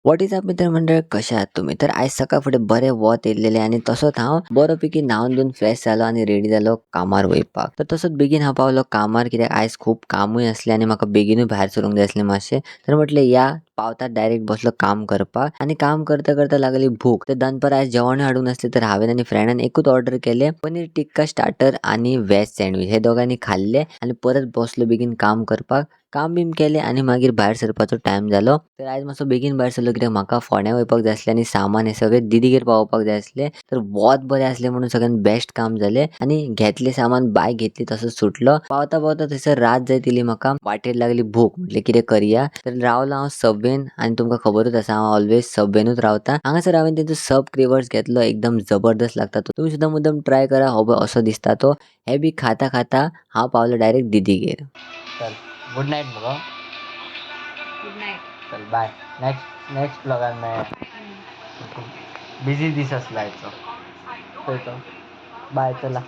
What is up मित्रमंडळ, कशा आहात तुम्ही? तर आज सकाळ फुडें बरे वत येयलेले आणि तसोच हांव बरोपैकी न्हावन धुवन फ्रेश जालो आणि रेडी जालो कामार वयपाक. तर तसोच बेगीन हांव पावलो कामार, कित्याक आयज खूब कामूय आसलें आनी म्हाका बेगीनूय भायर सरूंक जाय आसलें मातशें. तर म्हटलें या पावता डायरेक्ट बसलो काम करपाक आनी काम करता करता लागली भूक. तर दनपार आयज जेवणूय हाडूंक नासलें, तर हांवेन आनी फ्रेंडान एकूच ऑर्डर केलें, पनीर टिक्का स्टार्टर आनी वेज सँडवीच. हे दोगांनी खाल्लें आनी परत बसलो बेगीन काम करपाक. काम बीम केलें आनी मागीर भायर सरपाचो टायम जालो. तर आयज मातसो बेगीन भायर सरलो, कित्याक म्हाका फोंड्यां वयपाक जाय आसलें आनी सामान हें सगळें दिदीगेर पावोवपाक जाय आसलें. तर वत बरें आसलें म्हणून सगळ्यान बेस्ट काम जालें आनी घेतलें सामान, बायक घेतली, तसोच सुटलो. पावता पावता थंयसर रात जायत येयली म्हाका. वाटेर लागली भूक. म्हटलें कितें करया. तर रावलो हांव सबवेन आनी तुमकां खबरूच आसा हांव ऑलवेज सबवेनूच रावता. हांगासर हांवेन तेंचो सब क्रेवर्स घेतलो, एकदम जबरदस्त लागता तो. तुमी सुद्दां मुद्दम ट्राय करा, हो पळय असो दिसता तो. हे बी खाता खाता हांव पावलो डायरेक्ट दिदीगेर. चल गुड नाईट मुगो. Good night. चल बाय. नेक्स्ट व्लॉगान मेळया. बिझी दीस आसला आयचो. बाय चला.